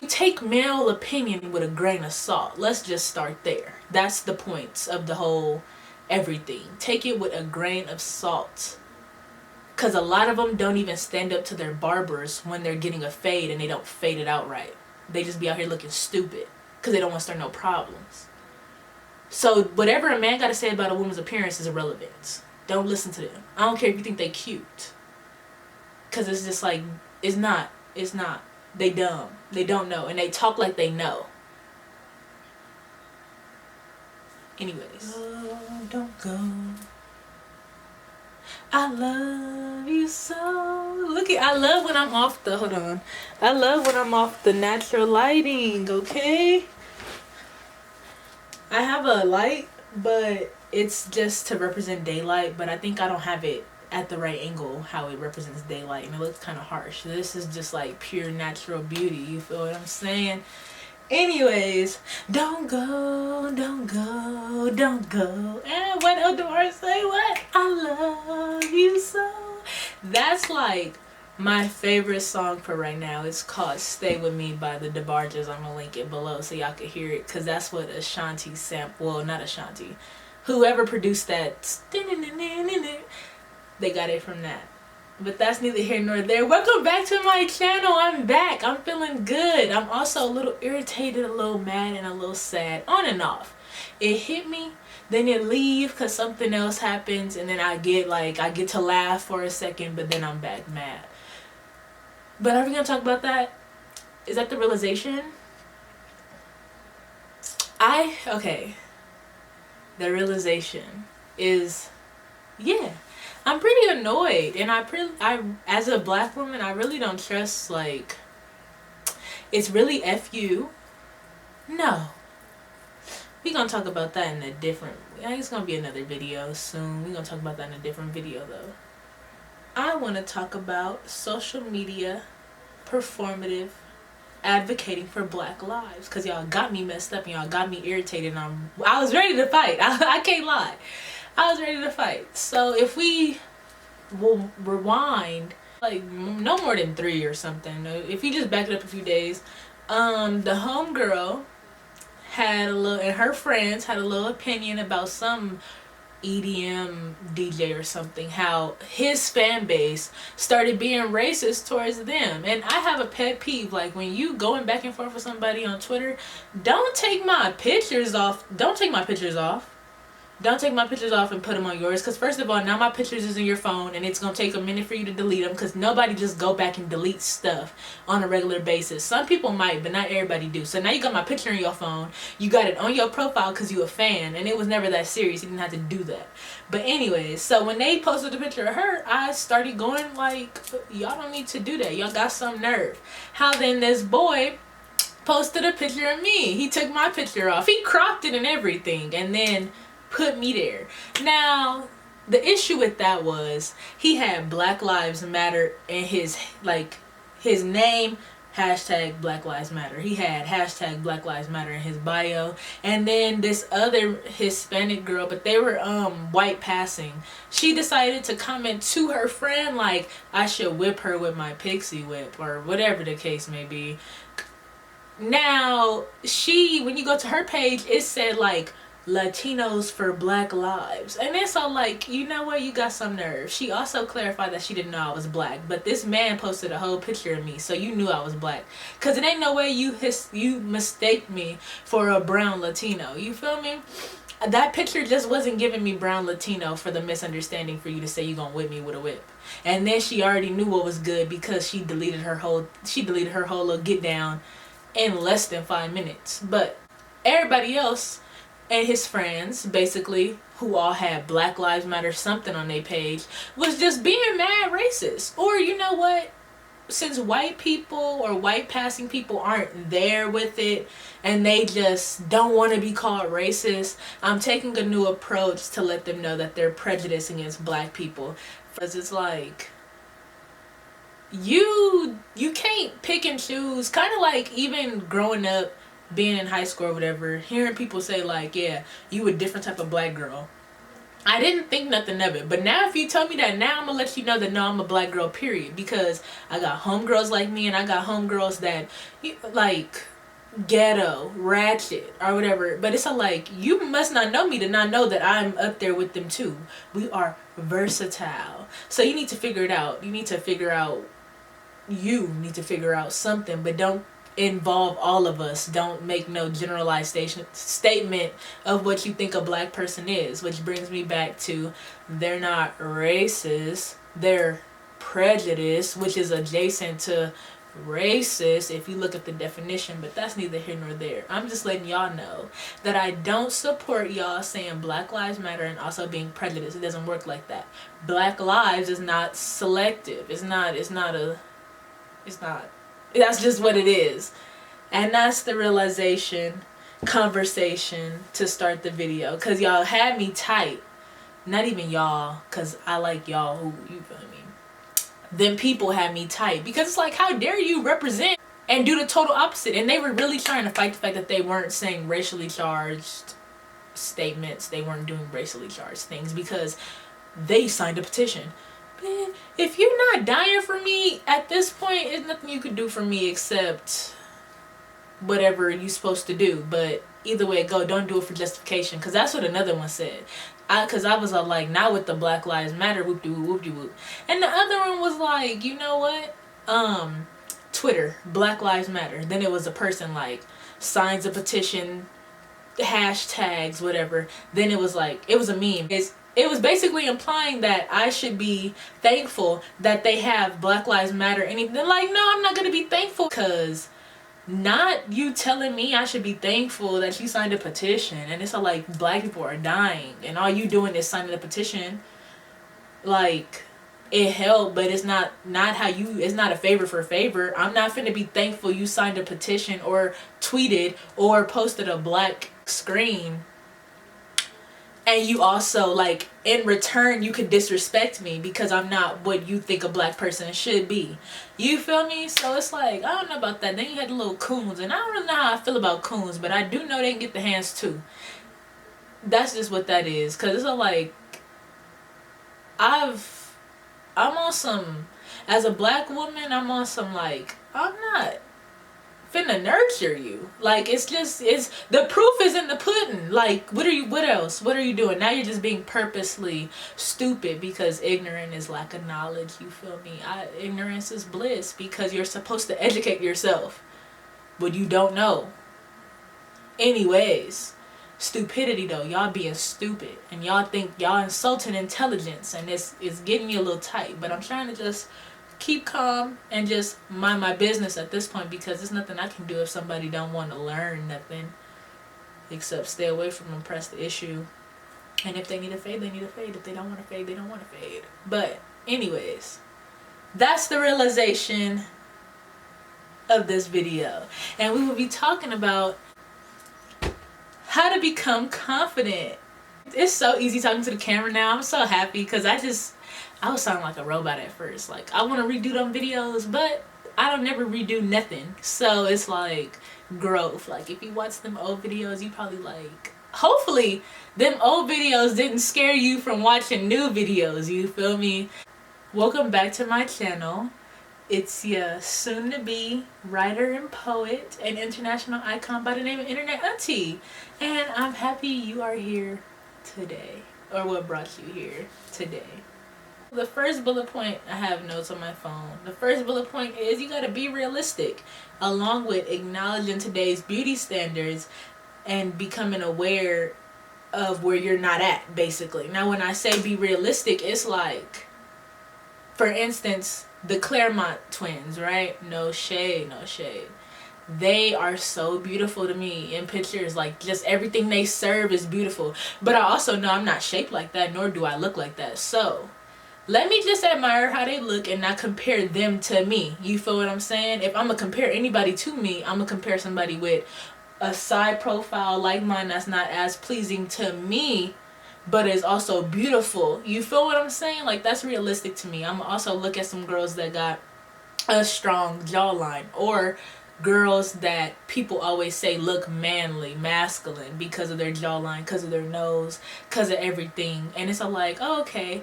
Take male opinion with a grain of salt. Let's just start there. That's the points of the whole everything. Take it with a grain of salt. Because a lot of them don't even stand up to their barbers when they're getting a fade and they don't fade it out right. They just be out here looking stupid because they don't want to start no problems. So whatever a man got to say about a woman's appearance is irrelevant. Don't listen to them. I don't care if you think they cute. Because it's just like, it's not. They dumb. They don't know. And they talk like they know. Anyways. Oh, don't go. I love you so. Look at, I love when I'm off the, hold on. I love when I'm off the natural lighting, okay? I have a light, but it's just to represent daylight, but I think I don't have it at the right angle how it represents daylight, and it looks kind of harsh. This is just like pure natural beauty, you feel what I'm saying? Anyways, don't go, don't go, don't go. And what Eldor say? What? I love you so. That's like my favorite song for right now. It's called Stay With Me by the DeBarges. I'm gonna link it below so y'all can hear it, because that's what Ashanti sample, well, not Ashanti, whoever produced that, they got it from that. But that's neither here nor there. Welcome back to my channel. I'm back. I'm feeling good. I'm also a little irritated, a little mad, and a little sad. On and off. It hit me, then it leave because something else happens, and then I get to laugh for a second, but then I'm back mad. But are we going to talk about that? Is that the realization? Okay. The realization is, yeah. I'm pretty annoyed, and I as a black woman, I really don't trust, like, it's really F you. No. We're going to talk about that in a different, it's going to be another video soon. We're going to talk about that in a different video, though. I want to talk about social media, performative, advocating for black lives, because y'all got me messed up, and y'all got me irritated, and I was ready to fight. I can't lie. I was ready to fight. So if we will rewind, like no more than 3 or something, if you just back it up a few days, the homegirl had a little, and her friends had a little opinion about some EDM DJ or something, how his fan base started being racist towards them. And I have a pet peeve, like when you going back and forth with somebody on Twitter, don't take my pictures off. Don't take my pictures off. Don't take my pictures off and put them on yours, because first of all, now my pictures is in your phone, and it's going to take a minute for you to delete them, because nobody just go back and delete stuff on a regular basis. Some people might, but not everybody do. So now you got my picture in your phone. You got it on your profile because you a fan, and it was never that serious. You didn't have to do that. But anyways, so when they posted the picture of her, I started going like, y'all don't need to do that. Y'all got some nerve. How then this boy posted a picture of me. He took my picture off. He cropped it and everything, and then put me there. Now the issue with that was he had Black Lives Matter in his name, hashtag Black Lives Matter. He had hashtag Black Lives Matter in his bio. And then this other Hispanic girl, but they were white passing, she decided to comment to her friend like, I should whip her with my pixie whip, or whatever the case may be. Now when you go to her page, it said like Latinos for Black Lives, and it's all like, you know what, you got some nerve. She also clarified that she didn't know I was black, but this man posted a whole picture of me, so you knew I was black, because it ain't no way you mistake me for a brown Latino. You feel me? That picture just wasn't giving me brown Latino for the misunderstanding for you to say you gonna whip me with a whip. And then she already knew what was good, because she deleted her whole little get down in less than 5 minutes. But everybody else and his friends, basically, who all had Black Lives Matter something on their page, was just being mad racist. Or you know what? Since white people or white passing people aren't there with it, and they just don't want to be called racist, I'm taking a new approach to let them know that they're prejudiced against black people. Because it's like, you can't pick and choose. Kind of like even growing up, being in high school or whatever, hearing people say like, yeah, you a different type of black girl. I didn't think nothing of it. But now if you tell me that now, I'm gonna let you know that no, I'm a black girl, period. Because I got homegirls like me, and I got homegirls that like ghetto, ratchet, or whatever. But it's like, you must not know me to not know that I'm up there with them too. We are versatile. So you need to figure it out. You need to figure out something, but don't involve all of us. Don't make no generalized statement of what you think a black person is, which brings me back to, they're not racist, they're prejudiced, which is adjacent to racist if you look at the definition, but that's neither here nor there. I'm just letting y'all know that I don't support y'all saying Black Lives Matter and also being prejudiced. It doesn't work like that. Black lives is not selective. It's not that's just what it is. And that's the realization conversation to start the video, because y'all had me tight. Not even y'all, because I like y'all who, you feel me, then people had me tight, because it's like, how dare you represent and do the total opposite. And they were really trying to fight the fact that they weren't saying racially charged statements, they weren't doing racially charged things, because they signed a petition. Man, if you're not dying for me at this point, there's nothing you could do for me except whatever you're supposed to do. But either way it go, don't do it for justification, because that's what another one said. Because I was like, now with the Black Lives Matter, whoop-de-whoop. And the other one was like, you know what? Twitter, Black Lives Matter. Then it was a person like, signs a petition, hashtags, whatever. Then it was like, it was a meme. It was basically implying that I should be thankful that they have Black Lives Matter. And they're like, no, I'm not going to be thankful, because not you telling me I should be thankful that you signed a petition. And it's like, black people are dying and all you doing is signing a petition. Like, it helped, but it's not how you, it's not a favor for a favor. I'm not finna be thankful you signed a petition or tweeted or posted a black screen, and you also, like, in return, you could disrespect me because I'm not what you think a black person should be. You feel me? So it's like, I don't know about that. Then you had the little coons, and I don't really know how I feel about coons, but I do know they can get the hands too. That's just what that is. Because it's like, I'm on some, as a black woman, I'm on some, like, I'm not finna nurture you. Like, it's the proof is in the pudding. Like, what else? What are you doing? Now you're just being purposely stupid, because ignorant is lack of knowledge. You feel me? Ignorance is bliss, because you're supposed to educate yourself, but you don't know. Anyways, stupidity though, y'all being stupid, and y'all think y'all insulting intelligence, and it's getting me a little tight, but I'm trying to just keep calm and just mind my business at this point, because there's nothing I can do if somebody don't want to learn nothing except stay away from them, press the issue, and if they need a fade, they need a fade. If they don't want to fade, they don't want to fade. But anyways, that's the realization of this video, and we will be talking about how to become confident. It's so easy talking to the camera now. I'm so happy, because I was sounding like a robot at first. Like, I want to redo them videos, but I don't never redo nothing. So it's like growth. Like, if you watch them old videos, you probably like, hopefully them old videos didn't scare you from watching new videos. You feel me? Welcome back to my channel. It's your soon-to-be writer and poet and international icon by the name of Internet Auntie. And I'm happy you are here today, or what brought you here today. The first bullet point, I have notes on my phone. The first bullet point is you gotta be realistic, along with acknowledging today's beauty standards and becoming aware of where you're not at, basically. Now, when I say be realistic, it's like, for instance, the Claremont twins, right? No shade, no shade. They are so beautiful to me in pictures. Like, just everything they serve is beautiful. But I also know I'm not shaped like that, nor do I look like that. So let me just admire how they look and not compare them to me. You feel what I'm saying? If I'm going to compare anybody to me, I'm going to compare somebody with a side profile like mine that's not as pleasing to me, but is also beautiful. You feel what I'm saying? Like, that's realistic to me. I'm also look at some girls that got a strong jawline, or girls that people always say look manly, masculine, because of their jawline, because of their nose, because of everything. And it's like, oh, okay,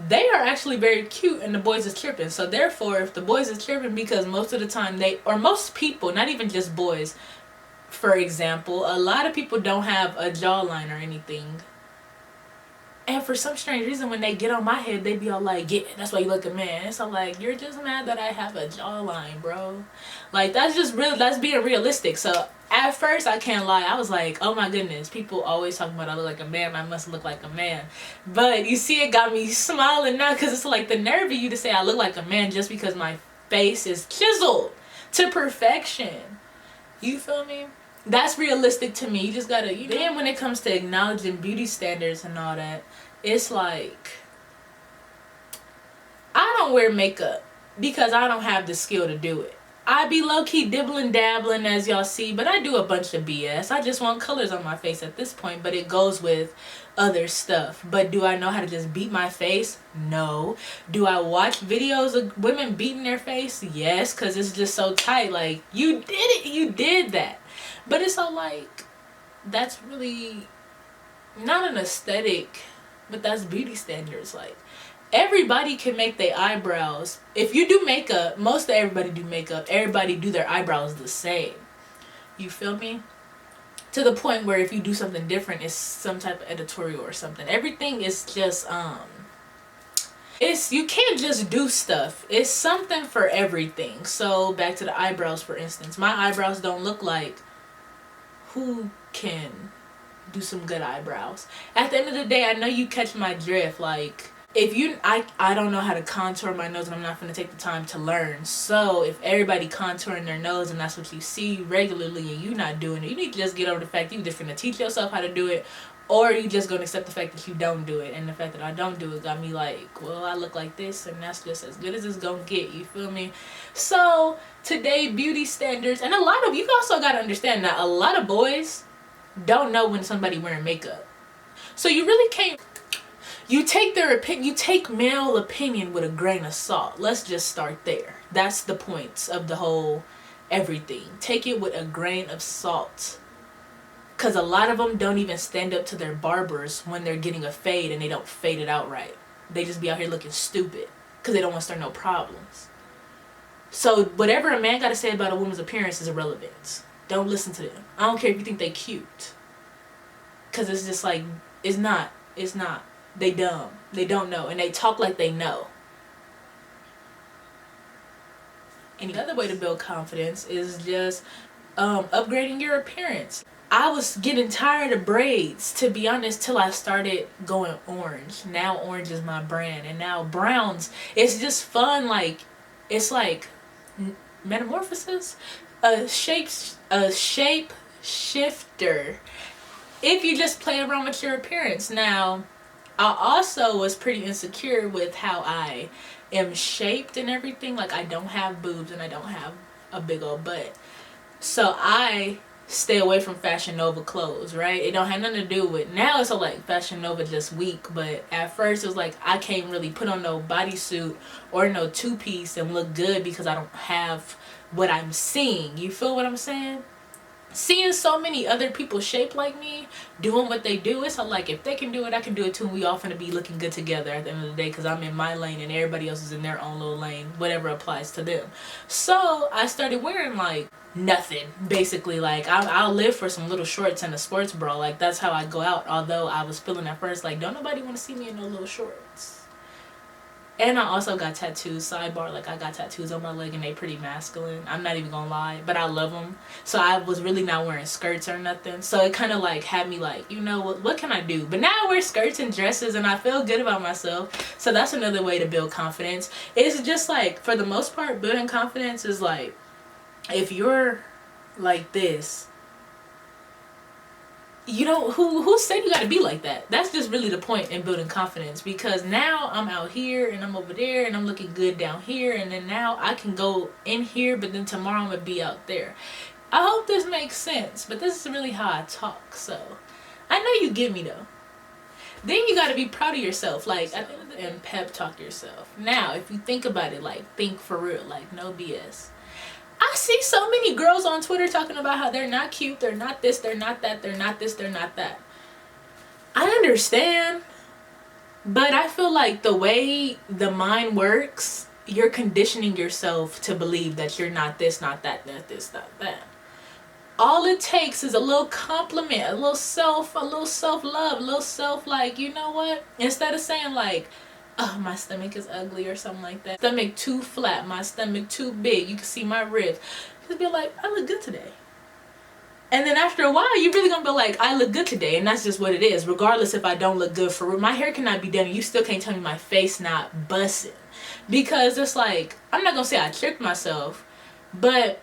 they are actually very cute and the boys is tripping. So therefore, if the boys is tripping, because most of the time most people, not even just boys, for example, a lot of people don't have a jawline or anything. And for some strange reason, when they get on my head, they be all like, yeah, that's why you look a man. It's all like, you're just mad that I have a jawline, bro. Like, that's just real. That's being realistic. So at first, I can't lie, I was like, oh my goodness, people always talking about I look like a man, I must look like a man. But you see, it got me smiling now, because it's like the nerve of you to say I look like a man just because my face is chiseled to perfection. You feel me? That's realistic to me. You just gotta, Then when it comes to acknowledging beauty standards and all that, it's like, I don't wear makeup because I don't have the skill to do it. I be low-key dibbling dabbling, as y'all see, but I do a bunch of BS. I just want colors on my face at this point, but it goes with other stuff. But do I know how to just beat my face? No. Do I watch videos of women beating their face? Yes, because it's just so tight. Like, you did it. You did that. But it's all like, that's really not an aesthetic, but that's beauty standards. Like, everybody can make their eyebrows. If you do makeup, most of everybody do makeup. Everybody do their eyebrows the same. You feel me? To the point where if you do something different, it's some type of editorial or something. Everything is just, you can't just do stuff. It's something for everything. So back to the eyebrows, for instance. My eyebrows don't look like, who can do some good eyebrows? At the end of the day, I know you catch my drift. Like, if you, I don't know how to contour my nose, and I'm not going to take the time to learn. So if everybody contouring their nose and that's what you see regularly and you not doing it, you need to just get over the fact that you just going to teach yourself how to do it, or you just going to accept the fact that you don't do it. And the fact that I don't do it got me like, well, I look like this and that's just as good as it's going to get. You feel me? So today, beauty standards, and you also got to understand that a lot of boys don't know when somebody wearing makeup. So you really can't. You take their opinion, you take male opinion with a grain of salt. Let's just start there. That's the points of the whole everything. Take it with a grain of salt. Because a lot of them don't even stand up to their barbers when they're getting a fade and they don't fade it out right. They just be out here looking stupid because they don't want to start no problems. So whatever a man got to say about a woman's appearance is irrelevant. Don't listen to them. I don't care if you think they cute. Because it's just like, it's not. They dumb. They don't know. And they talk like they know. And the other way to build confidence is just upgrading your appearance. I was getting tired of braids, to be honest, till I started going orange. Now orange is my brand. And now browns, it's just fun. Like, it's like metamorphosis. A shape shifter. If you just play around with your appearance. Now, I also was pretty insecure with how I am shaped and everything. Like, I don't have boobs and I don't have a big old butt. So I stay away from Fashion Nova clothes, right? It don't have nothing to do with, now it's like Fashion Nova just weak, but at first it was like I can't really put on no bodysuit or no two-piece and look good because I don't have what I'm seeing. You feel what I'm saying? Seeing so many other people shaped like me doing what they do, it's like, if they can do it, I can do it too, and we all finna be looking good together at the end of the day, because I'm in my lane and everybody else is in their own little lane, whatever applies to them. So I started wearing like nothing, basically. Like, I'll live for some little shorts and a sports bra. Like, that's how I go out. Although I was feeling at first like, don't nobody want to see me in no little shorts. And I also got tattoos, sidebar, like I got tattoos on my leg and they pretty masculine. I'm not even gonna lie, but I love them. So I was really not wearing skirts or nothing. So it kind of like had me like, you know, what can I do? But now I wear skirts and dresses and I feel good about myself. So that's another way to build confidence. It's just like, for the most part, building confidence is like, if you're like this, you don't, who said you gotta be like that? That's just really the point in building confidence, because now I'm out here and I'm over there and I'm looking good down here, and then now I can go in here, but then tomorrow I'm gonna be out there. I hope this makes sense, but this is really how I talk, so I know you get me though. Then you gotta be proud of yourself, like, and pep talk yourself. Now, if you think about it, like, think for real, like, no BS. I see so many girls on Twitter talking about how they're not cute, they're not this, they're not that, they're not this, they're not that. I understand, but I feel like the way the mind works, you're conditioning yourself to believe that you're not this, not that, not this, not that. All it takes is a little compliment, a little self-love, a little self, like, you know what? Instead of saying like, oh, my stomach is ugly or something like that. Stomach too flat, my stomach too big, you can see my ribs. Just be like, I look good today. And then after a while, you're really gonna be like, I look good today. And that's just what it is. Regardless if I don't look good for real. My hair cannot be done and you still can't tell me my face not busting. Because it's like, I'm not gonna say I tricked myself, but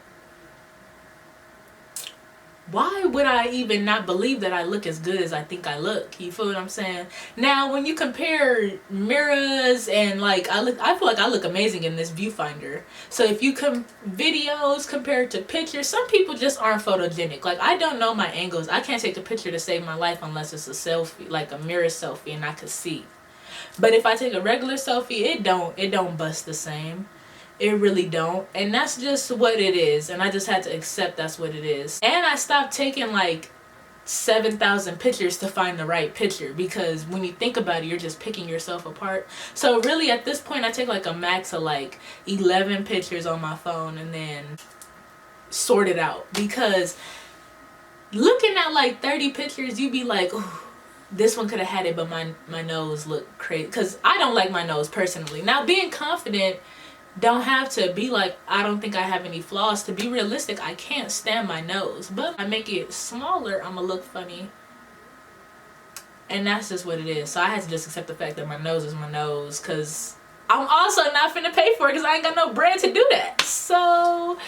why would I even not believe that I look as good as I think I look? You feel what I'm saying? Now, when you compare mirrors and like, I feel like I look amazing in this viewfinder. So if you videos compared to pictures, some people just aren't photogenic. Like, I don't know my angles. I can't take a picture to save my life unless it's a selfie, like a mirror selfie, and I could see. But if I take a regular selfie, it don't bust the same. It really don't. And that's just what it is. And I just had to accept that's what it is. And I stopped taking like 7,000 pictures to find the right picture. Because when you think about it, you're just picking yourself apart. So really at this point, I take like a max of like 11 pictures on my phone and then sort it out. Because looking at like 30 pictures, you'd be like, oh, this one could have had it, but my nose looked crazy. Because I don't like my nose personally. Now, being confident don't have to be like, I don't think I have any flaws. To be realistic, I can't stand my nose. But I make it smaller, I'm gonna look funny. And that's just what it is. So I had to just accept the fact that my nose is my nose. Because I'm also not finna pay for it because I ain't got no bread to do that. So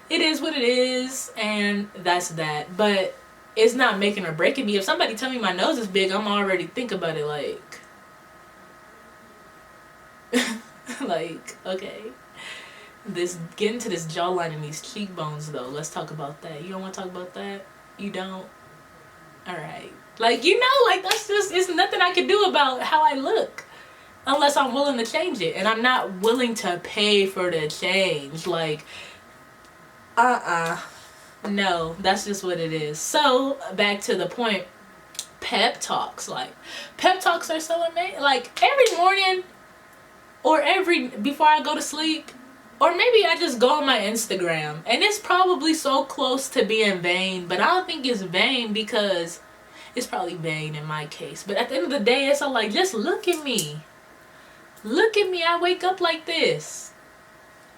it is what it is. And that's that. But it's not making or breaking me. If somebody tell me my nose is big, I'm already think about it like... like, okay. Getting to this jawline and these cheekbones though, let's talk about that. You don't want to talk about that? You don't? Alright. Like, you know, like that's just, it's nothing I can do about how I look. Unless I'm willing to change it. And I'm not willing to pay for the change. Like, no, that's just what it is. So, back to the point. Pep talks. Like, pep talks are so amazing. Like, every morning or before I go to sleep, or maybe I just go on my Instagram, and it's probably so close to being vain, but I don't think it's vain because it's probably vain in my case. But at the end of the day, it's all like, just look at me. Look at me. I wake up like this.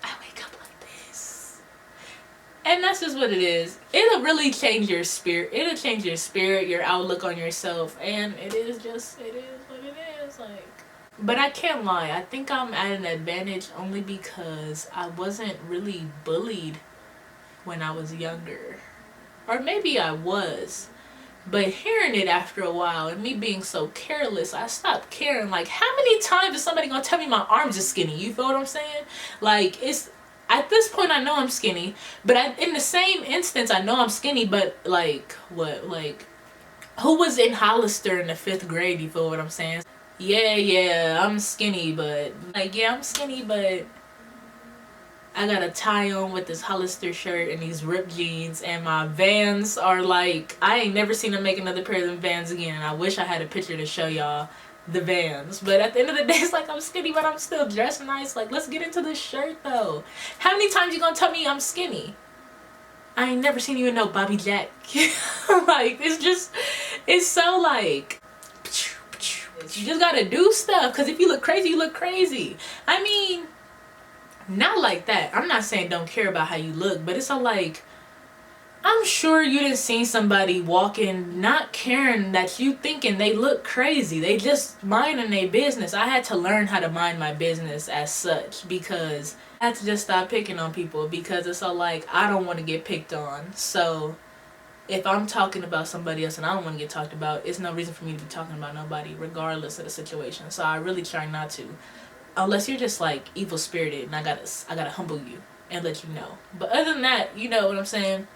I wake up like this. And that's just what it is. It'll really change your spirit. It'll change your spirit, your outlook on yourself, and it is what it is. Like, but I can't lie, I think I'm at an advantage only because I wasn't really bullied when I was younger. Or maybe I was. But hearing it after a while and me being so careless, I stopped caring. Like, how many times is somebody gonna tell me my arms are skinny? You feel what I'm saying? Like, it's... At this point, I know I'm skinny. But in the same instance, I know I'm skinny, but like, what? Like, who was in Hollister in the 5th grade? You feel what I'm saying? Yeah, I'm skinny, but... Like, yeah, I'm skinny, but... I got a tie on with this Hollister shirt and these ripped jeans, and my Vans are like... I ain't never seen them make another pair of them Vans again, and I wish I had a picture to show y'all the Vans. But at the end of the day, it's like, I'm skinny, but I'm still dressed nice. Like, let's get into this shirt, though. How many times you gonna tell me I'm skinny? I ain't never seen you in no Bobby Jack. Like, it's just... It's so, like... You just gotta do stuff, because if you look crazy, you look crazy. I mean, not like that. I'm not saying don't care about how you look, but it's all like, I'm sure you didn't see somebody walking not caring that you thinking they look crazy. They just minding their business. I had to learn how to mind my business as such, because I had to just stop picking on people, because it's all like, I don't want to get picked on. So if I'm talking about somebody else and I don't want to get talked about, it's no reason for me to be talking about nobody, regardless of the situation. So I really try not to, unless you're just like evil spirited and I gotta humble you and let you know. But other than that, you know what I'm saying,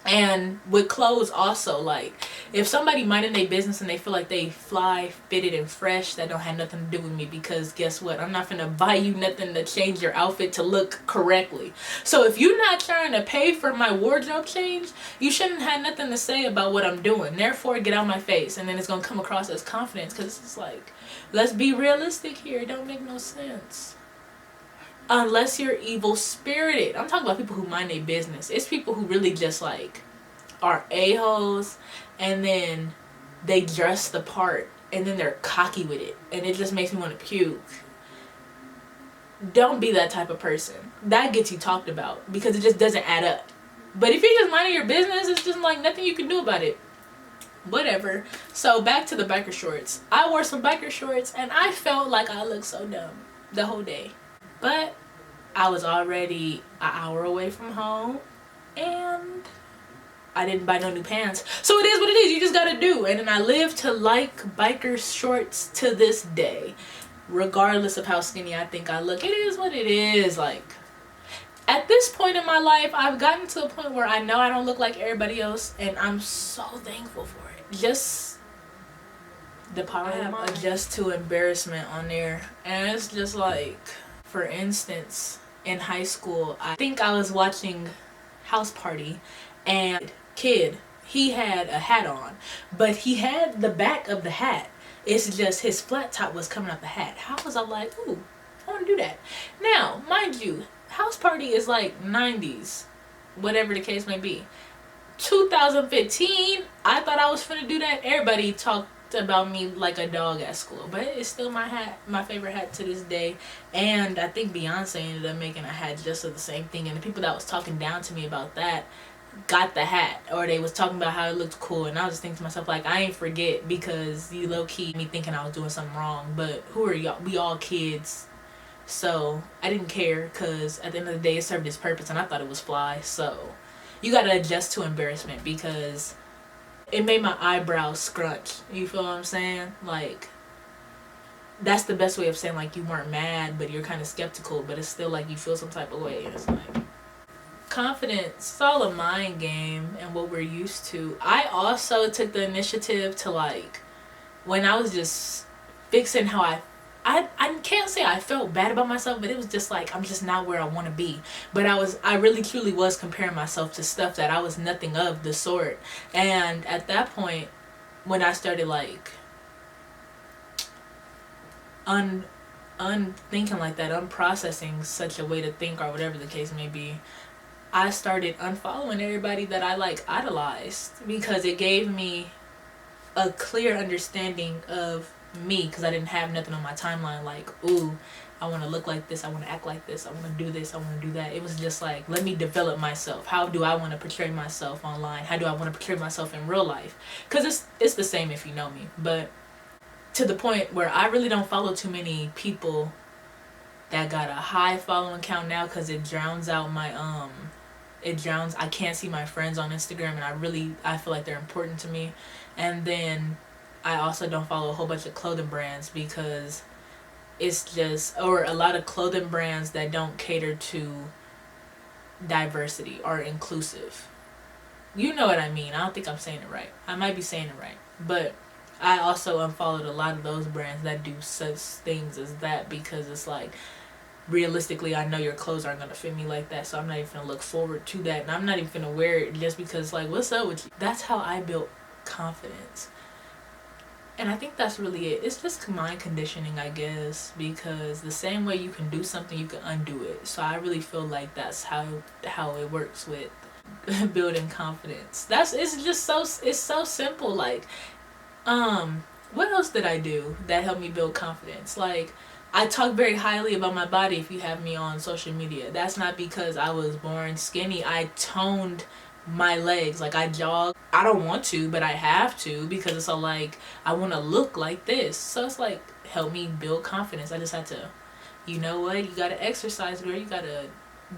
And with clothes also, like, if somebody minding their business and they feel like they fly, fitted, and fresh, that don't have nothing to do with me, because guess what? I'm not gonna buy you nothing to change your outfit to look correctly. So if you're not trying to pay for my wardrobe change, you shouldn't have nothing to say about what I'm doing. Therefore, get out my face. And then it's gonna come across as confidence, because it's like, let's be realistic here. It don't make no sense. Unless you're evil spirited. I'm talking about people who mind their business. It's people who really just like are a-holes, and then they dress the part, and then they're cocky with it, and it just makes me want to puke. Don't be that type of person. That gets you talked about, because it just doesn't add up. But if you're just minding your business, it's just like nothing you can do about it. Whatever. So back to the biker shorts. I wore some biker shorts, and I felt like I looked so dumb the whole day. But I was already an hour away from home, and I didn't buy no new pants. So it is what it is. You just gotta do. And then I live to like biker shorts to this day. Regardless of how skinny I think I look. It is what it is. Like, at this point in my life, I've gotten to a point where I know I don't look like everybody else, and I'm so thankful for it. Just the power of mind. Adjust to embarrassment on there. And it's just like, for instance, in high school, I think I was watching House Party, and kid, he had a hat on, but he had the back of the hat. It's just his flat top was coming out the hat. How was I like, ooh, I want to do that. Now, mind you, House Party is like 90s, whatever the case may be. 2015, I thought I was finna do that. Everybody talked about me like a dog at school, but it's still my hat, my favorite hat to this day. And I think Beyonce ended up making a hat just of the same thing, and the people that was talking down to me about that got the hat, or they was talking about how it looked cool, and I was just thinking to myself, like, I ain't forget, because you low-key me thinking I was doing something wrong. But who are y'all? We all kids, so I didn't care, because at the end of the day it served its purpose, and I thought it was fly. So you gotta adjust to embarrassment, because it made my eyebrows scrunch. You feel what I'm saying? Like, that's the best way of saying, like, you weren't mad, but you're kind of skeptical, but it's still like you feel some type of way. And it's like, confidence, it's all a mind game and what we're used to. I also took the initiative to, like, when I was just fixing how I can't say I felt bad about myself, but it was just like, I'm just not where I want to be. But I really truly was comparing myself to stuff that I was nothing of the sort. And at that point, when I started like unthinking like that, unprocessing such a way to think, or whatever the case may be, I started unfollowing everybody that I like idolized, because it gave me a clear understanding of me, because I didn't have nothing on my timeline like, ooh, I want to look like this, I want to act like this, I want to do this, I want to do that. It was just like, let me develop myself. How do I want to portray myself online? How do I want to portray myself in real life? Because it's the same if you know me. But to the point where I really don't follow too many people that got a high following count now, because it drowns out my I can't see my friends on Instagram, and I feel like they're important to me. And then I also don't follow a whole bunch of clothing brands, because it's just, or a lot of clothing brands that don't cater to diversity or inclusive. You know what I mean. I don't think I'm saying it right. I might be saying it right. But I also unfollowed a lot of those brands that do such things as that, because it's like, realistically, I know your clothes aren't going to fit me like that, so I'm not even going to look forward to that, and I'm not even going to wear it just because, like, what's up with you? That's how I built confidence. And I think that's really it. It's just mind conditioning, I guess, because the same way you can do something, you can undo it. So I really feel like that's how it works with building confidence. It's so simple. Like, what else did I do that helped me build confidence? Like, I talk very highly about my body if you have me on social media. That's not because I was born skinny. I toned my legs. Like, I jog. I don't want to, but I have to, because it's all like, I want to look like this. So it's like, help me build confidence. I just had to, you know what? You got to exercise, girl. You got to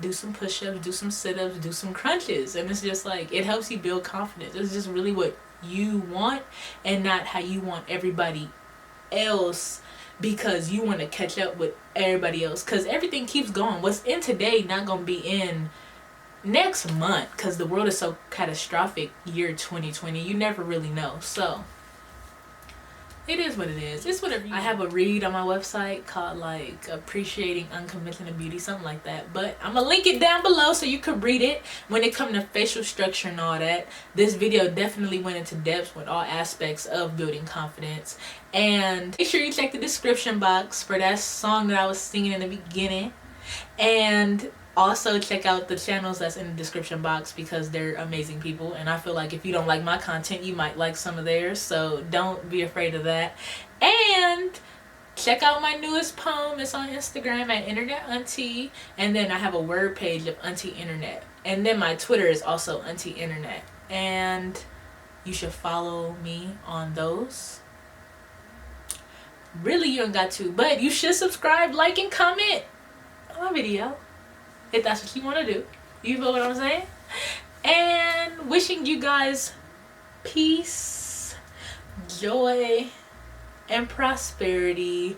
do some push-ups, do some sit-ups, do some crunches. And it's just like, it helps you build confidence. It's just really what you want, and not how you want everybody else, because you want to catch up with everybody else, because everything keeps going. What's in today not going to be in next month, because the world is so catastrophic. Year 2020, you never really know. So it is what it is. It's whatever. I have a read on my website called like Appreciating Unconventional Beauty, something like that. But I'm gonna link it down below so you can read it. When it comes to facial structure and all that, this video definitely went into depth with all aspects of building confidence. And make sure you check the description box for that song that I was singing in the beginning. And also check out the channels that's in the description box, because they're amazing people, and I feel like if you don't like my content, you might like some of theirs, so don't be afraid of that. And check out my newest poem. It's on Instagram at Internet Auntie, and then I have a word page of Auntie Internet, and then my Twitter is also Auntie Internet, and you should follow me on those. Really, you don't got to, but you should subscribe, like, and comment on my video if that's what you want to do. You feel what I'm saying? And wishing you guys peace, joy, and prosperity.